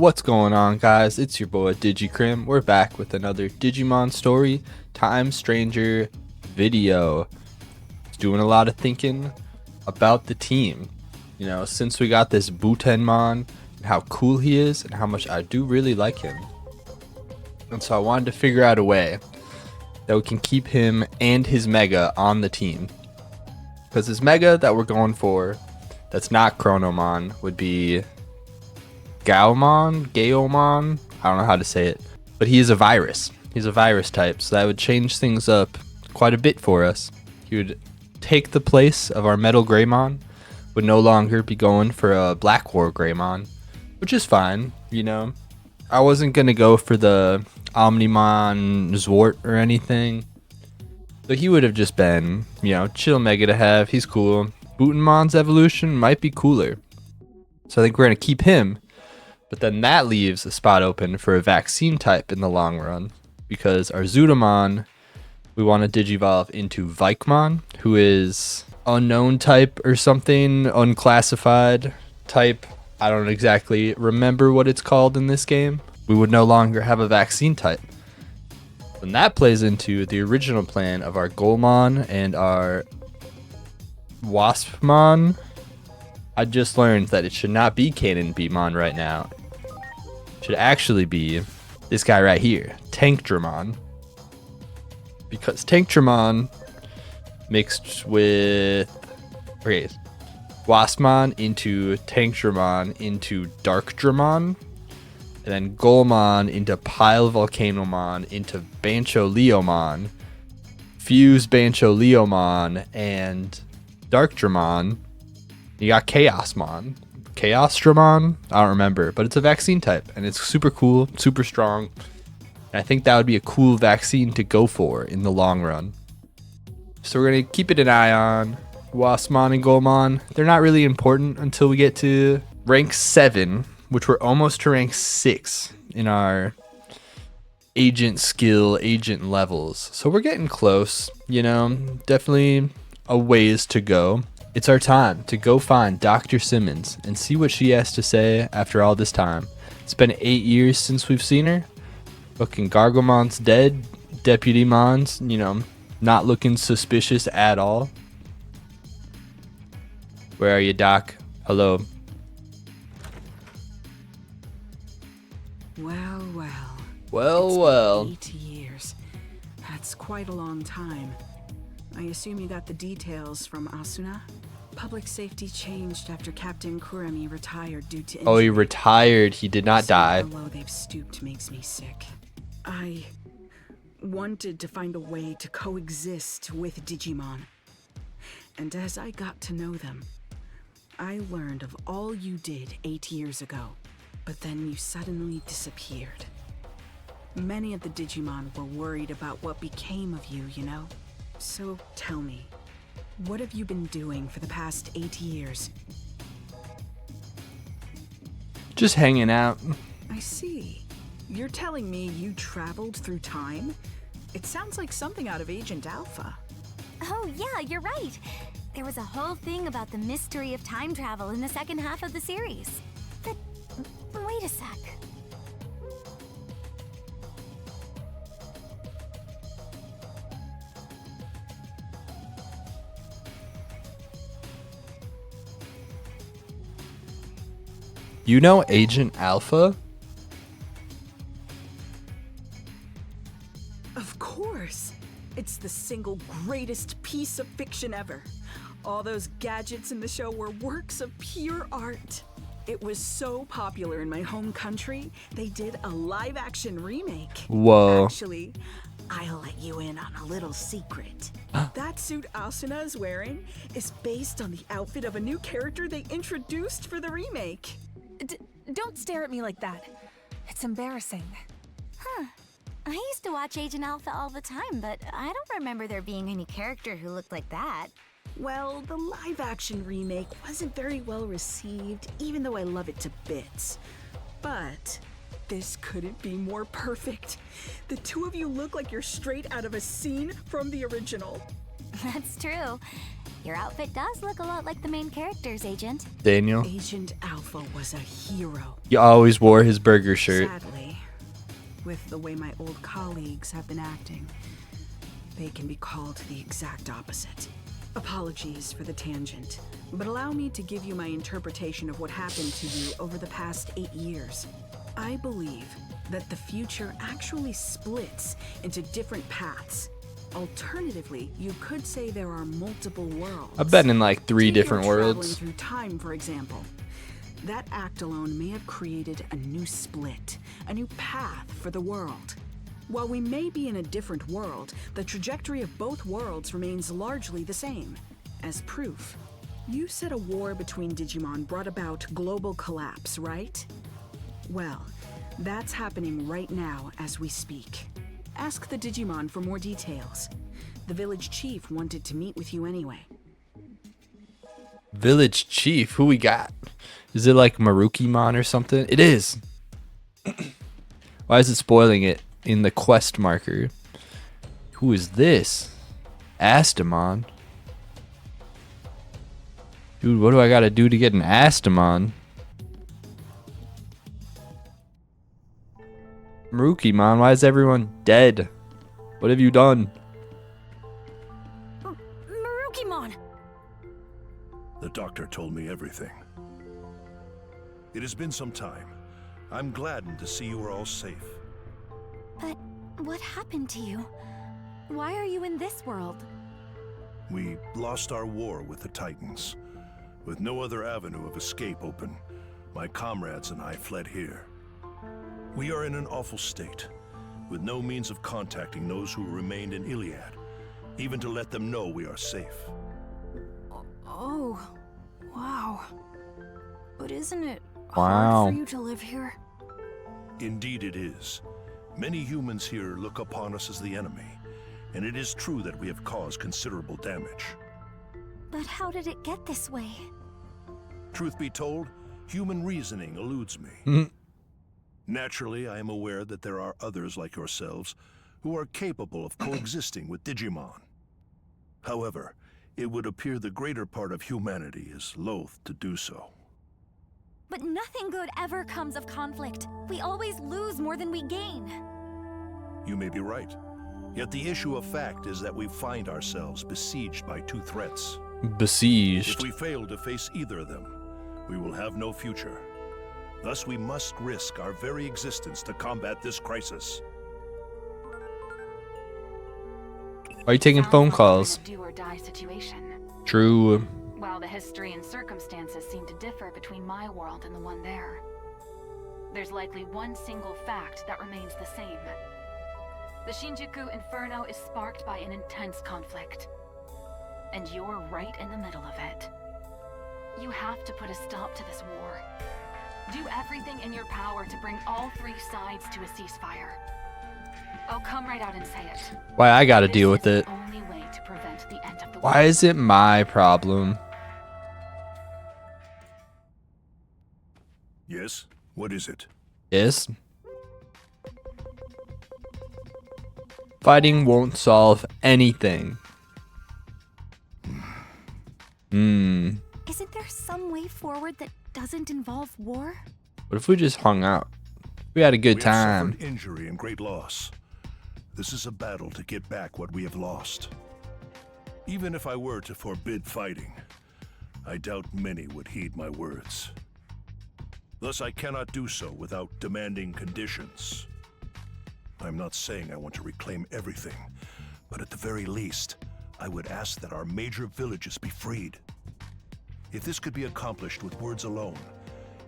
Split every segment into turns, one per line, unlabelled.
What's going on, guys? It's your boy Digicrim. We're back with another Digimon story time stranger video. Doing a lot of thinking about the team. You know, since we got this Butenmon and how cool he is and how much I do really like him. And so I wanted to figure out a way that we can keep him and his Mega on the team. Because his Mega that we're going for, that's not Chronomon, would be Gaomon, I don't know how to say it, but he is a virus. He's a virus type, so that would change things up quite a bit for us. He would take the place of our Metal Greymon, would no longer be going for a Black War Greymon, which is fine, you know. I wasn't going to go for the Omnimon Zwart or anything, so he would have just been, you know, chill Mega to have. He's cool. Butenmon's evolution might be cooler, so I think we're going to keep him. But then that leaves a spot open for a vaccine type in the long run, because our Zudomon, we want to digivolve into Vikemon, who is unknown type or something, unclassified type. I don't exactly remember what it's called in this game. We would no longer have a vaccine type. And that plays into the original plan of our Golemon and our Waspmon. I just learned that it should not be Cannon Beatmon right now. It should actually be this guy right here, Tankdramon. Because Tankdramon mixed with Waspmon into Tankdramon into Darkdramon, and then Golemon into Pile Volcanomon into Bancho Leomon, fuse Bancho Leomon and Darkdramon. You got Chaosmon. Chaosdramon? I don't remember, but it's a vaccine type, and it's super cool, super strong. And I think that would be a cool vaccine to go for in the long run. So we're going to keep it an eye on Waspmon and Golemon. They're not really important until we get to rank 7, which we're almost to rank 6 in our agent skill, agent levels. So we're getting close, you know, definitely a ways to go. It's our time to go find Dr. Simmons and see what she has to say after all this time. It's been 8 years since we've seen her. Fucking Gargomon's dead. Deputymon's, you know, not looking suspicious at all. Where are you, Doc? Hello.
Well.
Well.
8 years. That's quite a long time. I assume you got the details from Asuna? Public safety changed after Captain Kurami retired due to injury.
Oh, he retired. He did not die.
How low they've stooped makes me sick. I wanted to find a way to coexist with Digimon. And as I got to know them, I learned of all you did 8 years ago. But then you suddenly disappeared. Many of the Digimon were worried about what became of you, you know? So tell me, what have you been doing for the past 8 years?
Just hanging out.
I see. You're telling me you traveled through time? It sounds like something out of Agent Alpha.
Oh yeah, you're right. There was a whole thing about the mystery of time travel in the second half of the series. But wait a sec.
You know Agent Alpha?
Of course. It's the single greatest piece of fiction ever. All those gadgets in the show were works of pure art. It was so popular in my home country, they did a live-action remake.
Whoa.
Actually, I'll let you in on a little secret. That suit Asuna is wearing is based on the outfit of a new character they introduced for the remake.
Don't stare at me like that. It's embarrassing.
Huh. I used to watch Agent Alpha all the time, but I don't remember there being any character who looked like that.
Well, the live-action remake wasn't very well received, even though I love it to bits. But this couldn't be more perfect. The two of you look like you're straight out of a scene from the original.
That's true. Your outfit does look a lot like the main character's, Agent.
Daniel.
Agent Alpha was a hero.
He always wore his burger shirt.
Sadly, with the way my old colleagues have been acting, they can be called the exact opposite. Apologies for the tangent, but allow me to give you my interpretation of what happened to you over the past 8 years. I believe that the future actually splits into different paths. Alternatively, you could say there are multiple worlds.
I've been in like 3
Take
different
your traveling
worlds.
through time, for example. That act alone may have created a new split, a new path for the world. While we may be in a different world, the trajectory of both worlds remains largely the same. As proof, you said a war between Digimon brought about global collapse, right? Well, that's happening right now as we speak. Ask the Digimon for more details. The village chief wanted to meet with you anyway.
Village chief, who we got? Is it like Merukimon or something? It is. Why is it spoiling it in the quest marker? Who is this? Astamon. Dude, what do I gotta do to get an Astamon? Merukimon, why is everyone dead? What have you done?
Merukimon!
The doctor told me everything. It has been some time. I'm gladdened to see you are all safe.
But what happened to you? Why are you in this world?
We lost our war with the Titans. With no other avenue of escape open, my comrades and I fled here. We are in an awful state, with no means of contacting those who remained in Iliad, even to let them know we are safe.
Oh, wow. But isn't it
Wow.
hard for you to live here?
Indeed it is. Many humans here look upon us as the enemy, and it is true that we have caused considerable damage.
But how did it get this way?
Truth be told, human reasoning eludes me. Naturally, I am aware that there are others like yourselves who are capable of coexisting with Digimon. However, it would appear the greater part of humanity is loath to do so.
But nothing good ever comes of conflict. We always lose more than we gain.
You may be right. Yet the issue of fact is that we find ourselves besieged by 2 threats.
Besieged.
If we fail to face either of them, we will have no future. Thus, we must risk our very existence to combat this crisis.
Why are you taking phone calls?
Do or die situation.
True.
While the history and circumstances seem to differ between my world and the one there, there's likely one single fact that remains the same. The Shinjuku Inferno is sparked by an intense conflict, and you're right in the middle of it. You have to put a stop to this war. Do everything in your power to bring all 3 sides to a ceasefire. I'll come right out and say it.
Why I gotta
This
deal with
is
it?
the only way to prevent the end of the
Why is it my problem?
Yes? What is it?
Yes. Fighting won't solve anything.
Isn't there some way forward that doesn't involve war?
What if we just hung out? We had a good
We have
time.
suffered injury and great loss. This is a battle to get back what we have lost. Even if I were to forbid fighting, I doubt many would heed my words. Thus, I cannot do so without demanding conditions. I'm not saying I want to reclaim everything, but at the very least, I would ask that our major villages be freed. If this could be accomplished with words alone,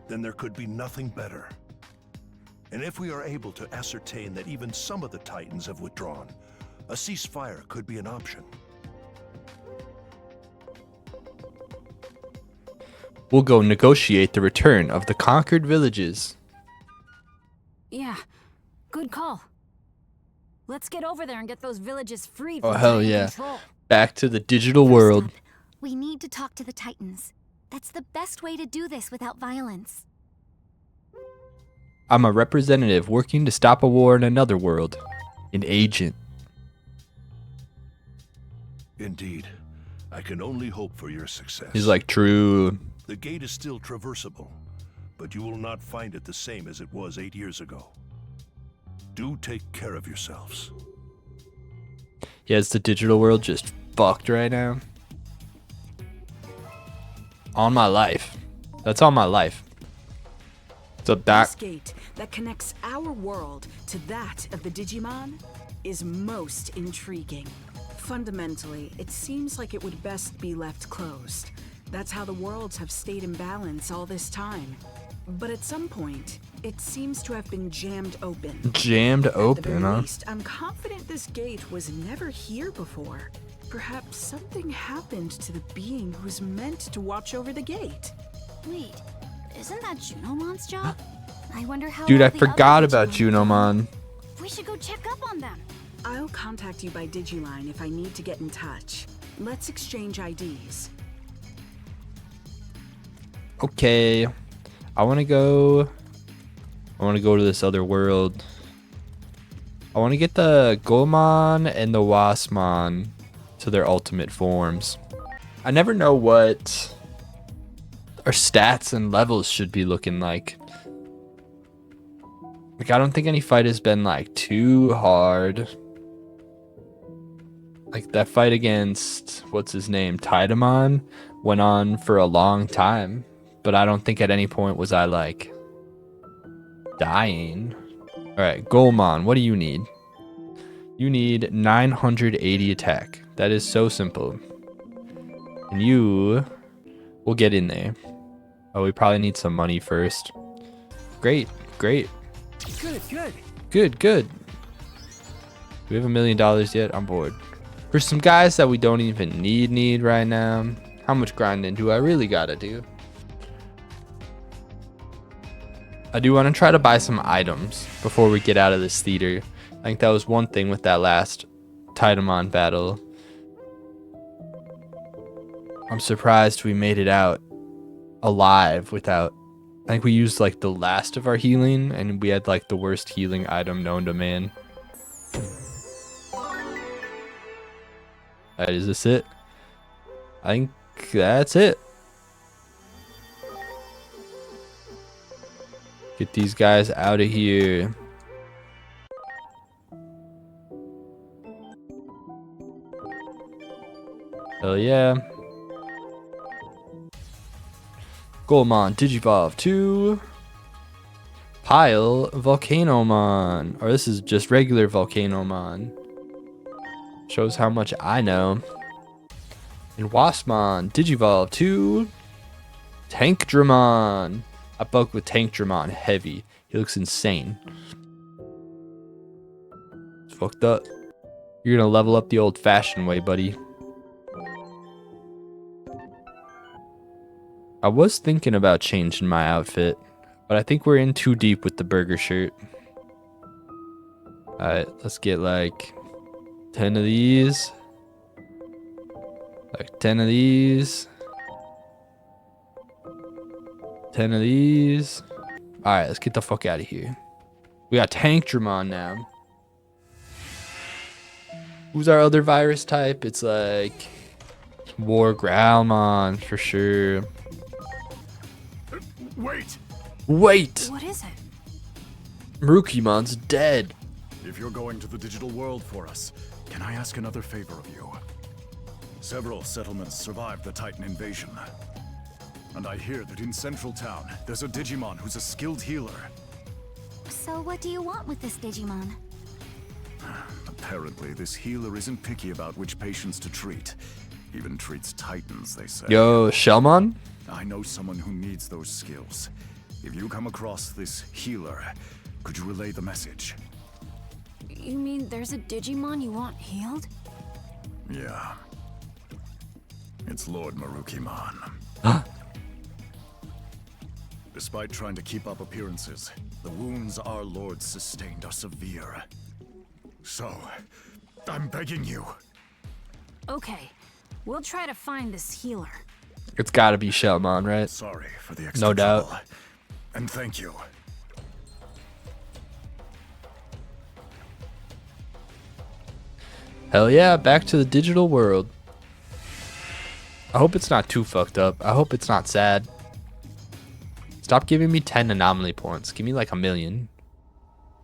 then there could be nothing better. And if we are able to ascertain that even some of the Titans have withdrawn, a ceasefire could be an option.
We'll go negotiate the return of the conquered villages.
Yeah, good call. Let's get over there and get those villages freed
Oh,
from
hell
Titan
yeah.
control.
Back to the digital
First
world.
up, we need to talk to the Titans. That's the best way to do this without violence.
I'm a representative working to stop a war in another world. An agent.
Indeed. I can only hope for your success.
He's like, true.
The gate is still traversable, but you will not find it the same as it was 8 years ago. Do take care of yourselves.
Yeah, is the digital world just fucked right now? On my life. That's on my life. So
This gate that connects our world to that of the Digimon is most intriguing. Fundamentally, it seems like it would best be left closed. That's how the worlds have stayed in balance all this time. But at some point, it seems to have been jammed open.
Jammed
At the
open,
very
huh?
least, I'm confident this gate was never here before. Perhaps something happened to the being who's meant to watch over the gate.
Wait, isn't that Junomon's job? I wonder how.
Dude,
all
I
the
forgot
other
about
Digimon are
Junomon.
doing. We should go check up on them.
I'll contact you by Digiline if I need to get in touch. Let's exchange IDs.
Okay. I want to go to this other world. I want to get the Goemon and the Wasmon to their ultimate forms. I never know what our stats and levels should be looking like. Like, I don't think any fight has been like too hard. Like that fight against, what's his name, Tidamon, went on for a long time. But I don't think at any point was I like dying. Alright, Goemon, what do you need? You need 980 attack. That is so simple. And you will get in there. Oh, we probably need some money first. Great, great. Good. Do we have $1 million yet? I'm bored. For some guys that we don't even need right now, how much grinding do I really gotta do? I do want to try to buy some items before we get out of this theater. I think that was one thing with that last Tidamon battle. I'm surprised we made it out alive without... I think we used like the last of our healing and we had like the worst healing item known to man. Alright, is this it? I think that's it. Get these guys out of here. Hell yeah. Goemon, Digivolve to Pile Volcanomon. Or this is just regular Volcanomon. Shows how much I know. And Wasmon, Digivolve to Tankdramon. I buck with Tankdramon heavy. He looks insane. It's fucked up. You're gonna level up the old-fashioned way, buddy. I was thinking about changing my outfit, but I think we're in too deep with the burger shirt. Alright, let's get like 10 of these. Like 10 of these. 10 of these. Alright, let's get the fuck out of here. We got Tankdramon now. Who's our other virus type? It's like War Growlmon for sure.
Wait!
Wait!
What is it?
Merukimon's dead.
If you're going to the digital world for us, can I ask another favor of you? Several settlements survived the Titan invasion. And I hear that in Central Town, there's a Digimon who's a skilled healer.
So what do you want with this Digimon?
Apparently, this healer isn't picky about which patients to treat. Even treats Titans, they say.
Yo, Shellmon?
I know someone who needs those skills. If you come across this healer, could you relay the message?
You mean there's a Digimon you want healed?
Yeah. It's Lord Merukimon. Despite trying to keep up appearances, the wounds our lord sustained are severe. So, I'm begging you.
Okay, we'll try to find this healer.
It's gotta be Shellmon, right?
Sorry for the extra
No doubt.
trouble. And thank you.
Hell yeah, back to the digital world. I hope it's not too fucked up. I hope it's not sad. Stop giving me 10 anomaly points. Give me like 1,000,000.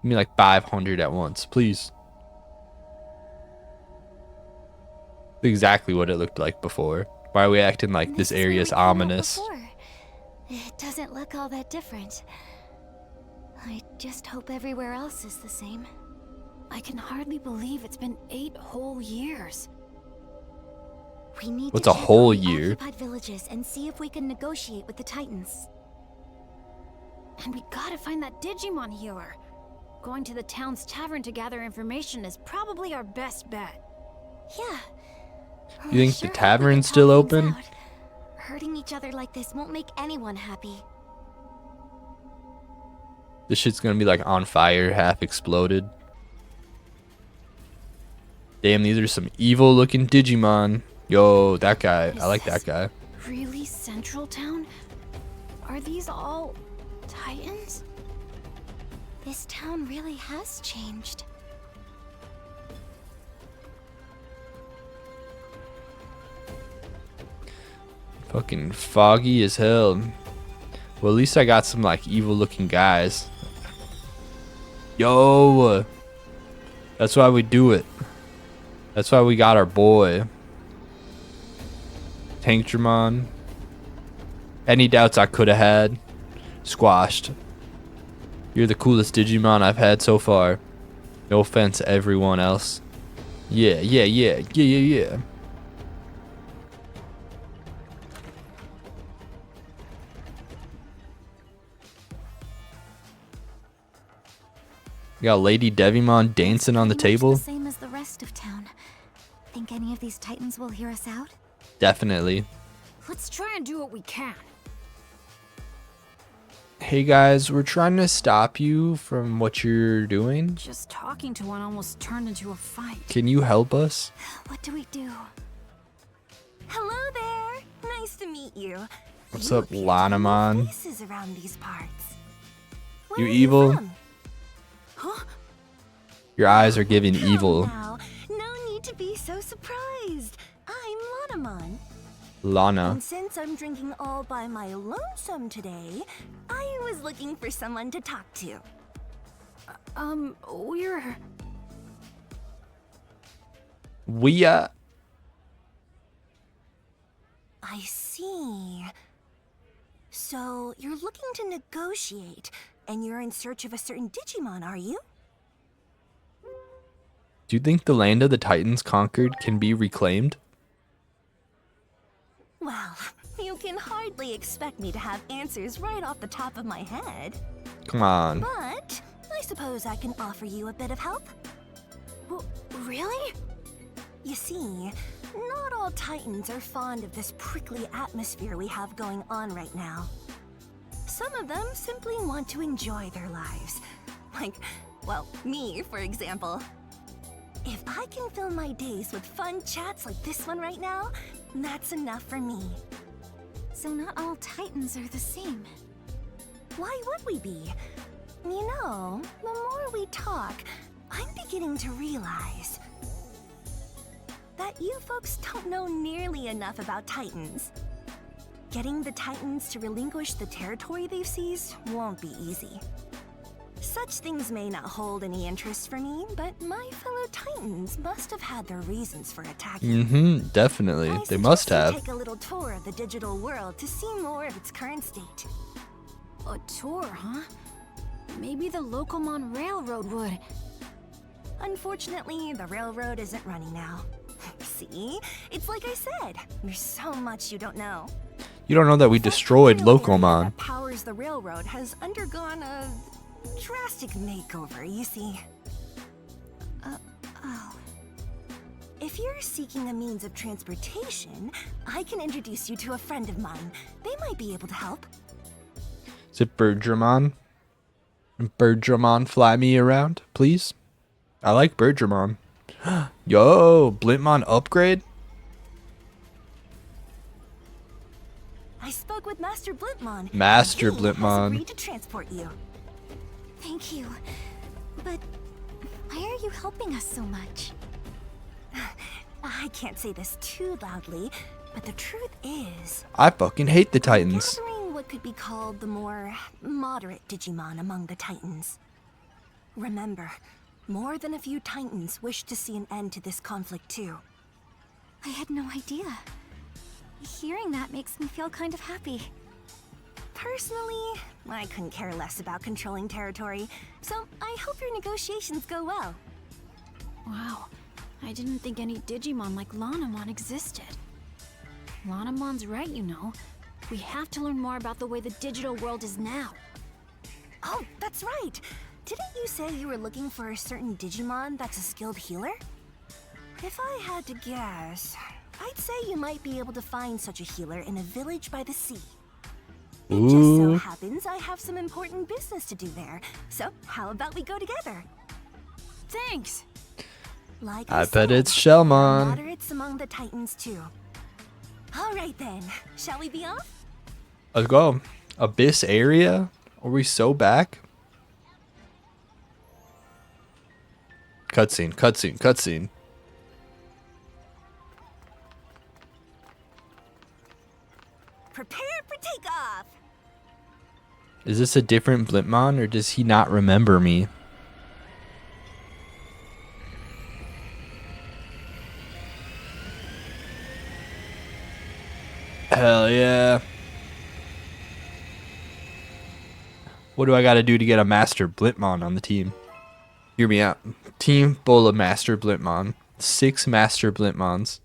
Give me like 500 at once, please. Exactly what it looked like before. Why are we acting like this area is ominous?
It doesn't look all that different. I just hope everywhere else is the same.
I can hardly believe it's been 8 whole years.
We need
What's
to
a
check
whole
all the
year?
occupied villages and see if we can negotiate with the Titans.
And we gotta find that Digimon healer. Going to the town's tavern to gather information is probably our best bet.
Yeah.
You think
Sure
the
hope we can
tavern's
talk
still
things
open?
out. Hurting each other like this won't make anyone happy.
This shit's gonna be like on fire, half exploded. Damn, these are some evil looking Digimon. Yo, that guy. I like that guy.
Really Central Town? Are these all Titans?
This town really has changed.
Fucking foggy as hell. Well, at least I got some like evil looking guys. Yo, that's why we do it. That's why we got our boy Tankdramon. Any doubts I could have had, squashed. You're the coolest Digimon I've had so far. No offense to everyone else. Yeah. You got Lady Devimon dancing on the
Pretty much
table?
the same as the rest of town. Think any of these Titans will hear us out?
Definitely.
Let's try and do what we can.
Hey guys, we're trying to stop you from what you're doing.
Just talking to one almost turned into a fight.
Can you help us?
What do we do?
Hello there. Nice to meet you.
What's
You
up,
appear to have
Lanamon?
faces around these parts.
You
Where are
evil?
from?
Your eyes are giving
Come
evil.
now. No need to be so surprised. I'm Lanamon.
Lana.
And since I'm drinking all by my lonesome today, I was looking for someone to talk to.
We're...
I see. So, you're looking to negotiate, and you're in search of a certain Digimon, are you?
Do you think the land of the Titans conquered can be reclaimed?
Well, you can hardly expect me to have answers right off the top of my head.
Come on.
But I suppose I can offer you a bit of help.
Really?
You see, not all Titans are fond of this prickly atmosphere we have going on right now. Some of them simply want to enjoy their lives. Like, well, me, for example. If I can fill my days with fun chats like this one right now, that's enough for me.
So not all Titans are the same.
Why would we be? You know, the more we talk, I'm beginning to realize that you folks don't know nearly enough about Titans. Getting the Titans to relinquish the territory they've seized won't be easy. Such things may not hold any interest for me, but my fellow Titans must have had their reasons for attacking.
Definitely.
I
They must
suggest you
have.
take a little tour of the digital world to see more of its current state.
A tour, huh? Maybe the Locomon Railroad would.
Unfortunately, the railroad isn't running now. See? It's like I said, there's so much you don't know.
You don't know that we
That
destroyed
rail area
Locomon.
that powers the railroad has undergone a drastic makeover, you see.
Oh.
If you're seeking a means of transportation, I can introduce you to a friend of mine. They might be able to help.
Is it Birdramon? Birdramon, fly me around, please? I like Birdramon. Yo, Blintmon upgrade?
I spoke with Master Blintmon.
Master
and he has
Blintmon.
agreed to transport you.
Thank you. But why are you helping us so much?
I can't say this too loudly. But the truth is,
I fucking hate the Titans.
gathering what could be called the more moderate Digimon among the Titans. Remember, more than a few Titans wish to see an end to this conflict too.
I had no idea. Hearing that makes me feel kind of happy.
Personally, I couldn't care less about controlling territory, so I hope your negotiations go well.
Wow, I didn't think any Digimon like Lanamon existed. Lanamon's right, you know. We have to learn more about the way the digital world is now.
Oh, that's right! Didn't you say you were looking for a certain Digimon that's a skilled healer? If I had to guess, I'd say you might be able to find such a healer in a village by the sea. It just so happens I have some important business to do there, so how about we go together?
Thanks!
Like
I
I
bet
said,
it's
there are
Shellmon.
moderates among the Titans too. Alright then, shall we be off?
Let's go. Abyss area? Are we so back? Cutscene, cutscene, cutscene.
Prepare for takeoff!
Is this a different Blipmon, or does he not remember me? Hell yeah. What do I gotta do to get a Master Blipmon on the team? Hear me out. Team full of Master Blipmon. 6 Master Blipmons.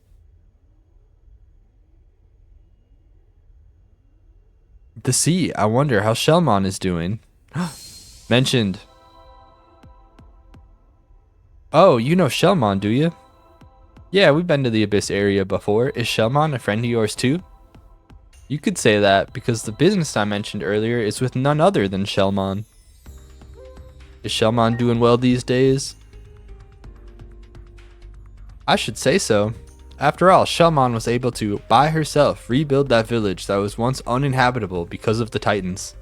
The sea. I wonder how Shellmon is doing. Mentioned. Oh, you know Shellmon, do you? Yeah, we've been to the Abyss area before. Is Shellmon a friend of yours too? You could say that because the business I mentioned earlier is with none other than Shellmon. Is Shellmon doing well these days? I should say so. After all, Shellmon was able to, by herself, rebuild that village that was once uninhabitable because of the Titans.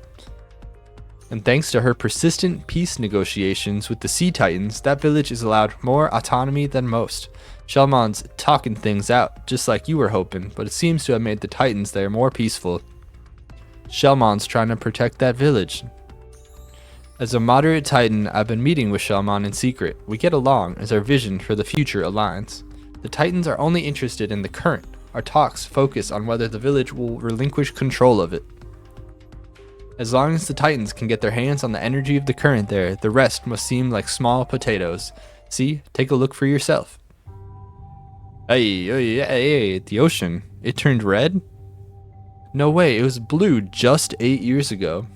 And thanks to her persistent peace negotiations with the Sea Titans, that village is allowed more autonomy than most. Shellmon's talking things out, just like you were hoping, but it seems to have made the Titans there more peaceful. Shellmon's trying to protect that village. As a moderate Titan, I've been meeting with Shellmon in secret. We get along as our vision for the future aligns. The Titans are only interested in the current. Our talks focus on whether the village will relinquish control of it. As long as the Titans can get their hands on the energy of the current there, the rest must seem like small potatoes. See, take a look for yourself. Hey, the ocean. It turned red? No way, it was blue just 8 years ago.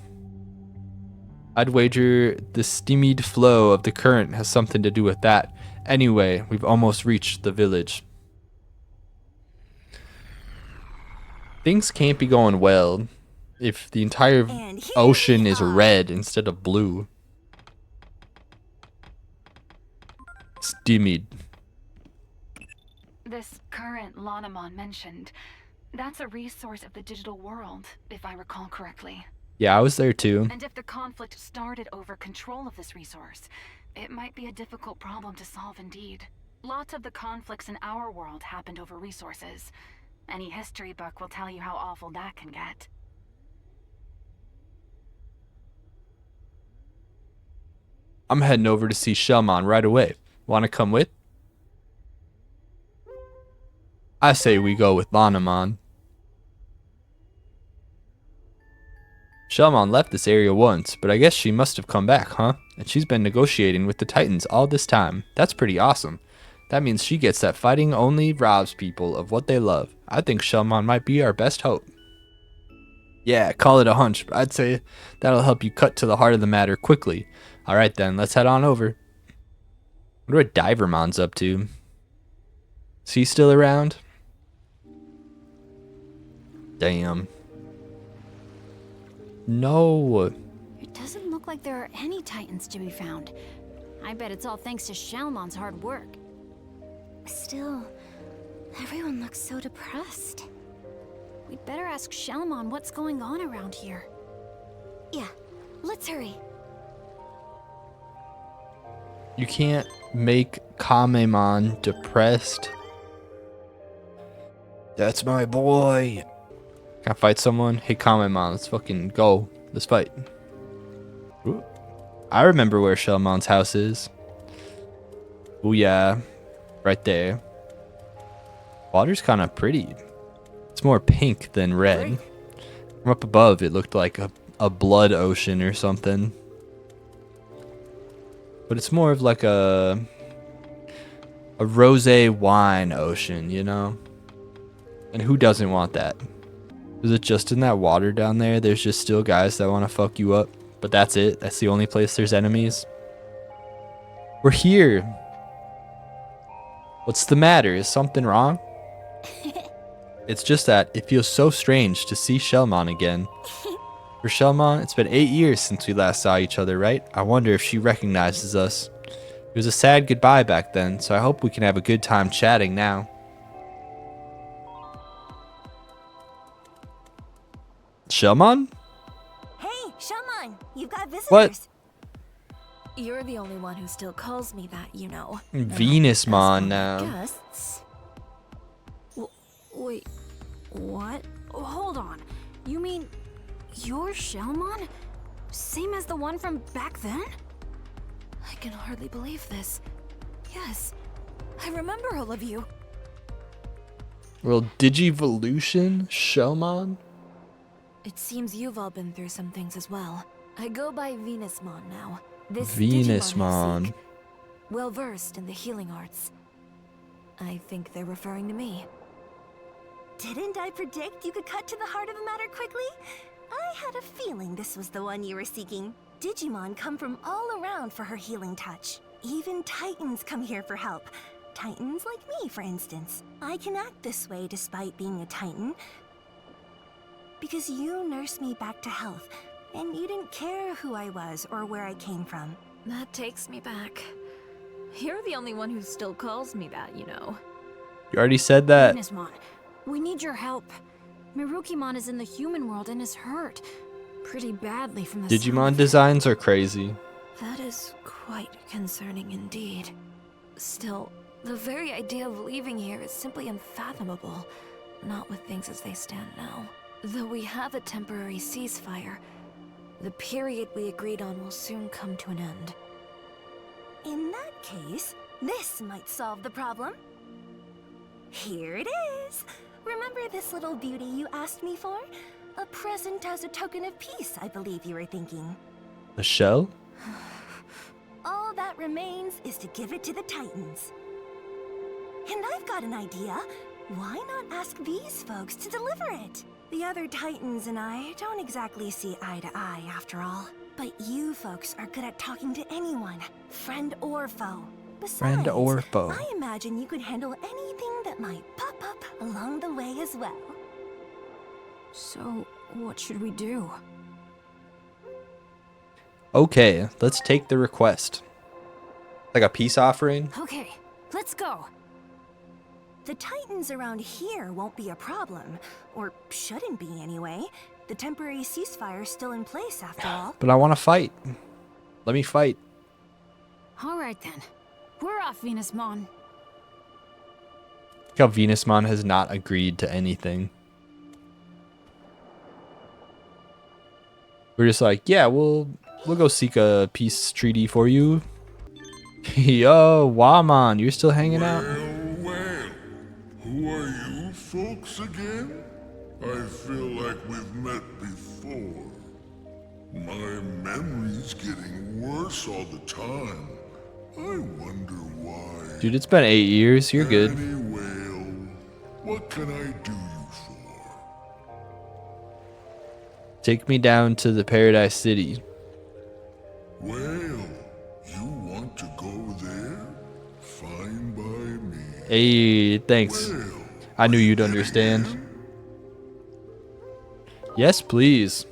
I'd wager the stymied flow of the current has something to do with that. Anyway, we've almost reached the village. Things can't be going well if the entire ocean is red instead of blue. Stymied.
This current Lanamon mentioned, that's a resource of the digital world, if I recall correctly.
Yeah, I was there too.
And if the conflict started over control of this resource, it might be a difficult problem to solve indeed. Lots of the conflicts in our world happened over resources. Any history book will tell you how awful that can get.
I'm heading over to see Shellmon right away. Wanna come with? I say we go with Lanamon. Shellmon left this area once, but I guess she must have come back, huh? And she's been negotiating with the Titans all this time. That's pretty awesome. That means she gets that fighting only robs people of what they love. I think Shellmon might be our best hope. Yeah, call it a hunch, but I'd say that'll help you cut to the heart of the matter quickly. Alright then, let's head on over. Wonder what Divermon's up to. Is he still around? Damn. No.
It doesn't look like there are any Titans to be found. I bet it's all thanks to Shellmon's hard work.
Still, everyone looks so depressed.
We'd better ask Shellmon what's going on around here.
Yeah, let's hurry.
You can't make Kamemon depressed. That's my boy. Can I fight someone? Hey, Kamemon, let's fucking go. Let's fight. Ooh. I remember where Shellmon's house is. Oh yeah, right there. Water's kind of pretty. It's more pink than red. From up above, it looked like a blood ocean or something. But it's more of like a rosé wine ocean, you know? And who doesn't want that? Is it just in that water down there? There's just still guys that want to fuck you up. But that's it. That's the only place there's enemies. We're here. What's the matter? Is something wrong? It's just that it feels so strange to see Shellmon again. For Shellmon, it's been 8 years since we last saw each other, right? I wonder if she recognizes us. It was a sad goodbye back then, so I hope we can have a good time chatting now. Shellmon?
Hey, Shellmon, you've got visitors.
What?
You're the only one who still calls me that, you know.
Venusmon now.
Guests? Wait, what? Oh, hold on. You mean you're Shellmon? Same as the one from back then? I can hardly believe this. Yes, I remember all of you.
Well, Digivolution? Shellmon?
It seems you've all been through some things as well. I go by Venusmon now. This
Venusmon.
Well versed in the healing arts. I think they're referring to me.
Didn't I predict you could cut to the heart of the matter quickly? I had a feeling this was the one you were seeking. Digimon come from all around for her healing touch. Even Titans come here for help. Titans like me, for instance. I can act this way despite being a Titan, because you nursed me back to health, and you didn't care who I was or where I came from.
That takes me back. You're the only one who still calls me that, you know.
You already said that.
Venusmon, we need your help. Merukimon is in the human world and is hurt pretty badly from the
Digimon designs are crazy.
That is quite concerning indeed. Still, the very idea of leaving here is simply unfathomable, not with things as they stand now. Though we have a temporary ceasefire, the period we agreed on will soon come to an end.
In that case, this might solve the problem. Here it is. Remember this little beauty you asked me for? A present as a token of peace, I believe you were thinking.
A shell?
All that remains is to give it to the Titans. And I've got an idea. Why not ask these folks to deliver it? The other Titans and I don't exactly see eye to eye, after all. But you folks are good at talking to anyone, friend or foe. Besides,
Friend or foe.
I imagine you could handle anything that might pop up along the way as well.
So, what should we do?
Okay, let's take the request. Like a peace offering?
Okay, let's go.
The Titans around here won't be a problem, or shouldn't be anyway. The temporary ceasefire's still in place after all.
But I want to fight. Let me fight.
Alright then. We're off, Venusmon.
Look how Venusmon has not agreed to anything. We're just like, yeah, we'll go seek a peace treaty for you. Yo, Wamon, you're still hanging out?
Well, who are you folks again? I feel like we've met before. My memory's getting worse all the time. I wonder why.
Dude, it's been 8 years. You're good.
Anyway, what can I do you for?
Take me down to the Paradise City.
Well, you want to go there? Fine by me.
Hey, thanks.
Well,
I knew you'd understand. Yes, please.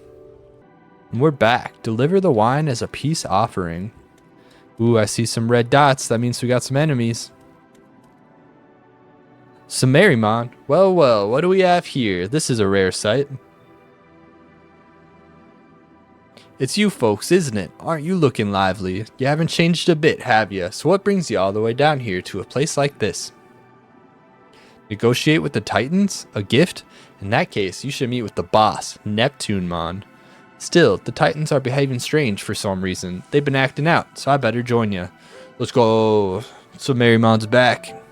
And we're back. Deliver the wine as a peace offering. Ooh, I see some red dots. That means we got some enemies. Some Merukimon. Well, well, what do we have here? This is a rare sight. It's you folks, isn't it? Aren't you looking lively? You haven't changed a bit, have you? So what brings you all the way down here to a place like this? Negotiate with the Titans? A gift? In that case, you should meet with the boss, Neptunemon. Still, the Titans are behaving strange for some reason. They've been acting out, so I better join you. Let's go. So Merrymon's back.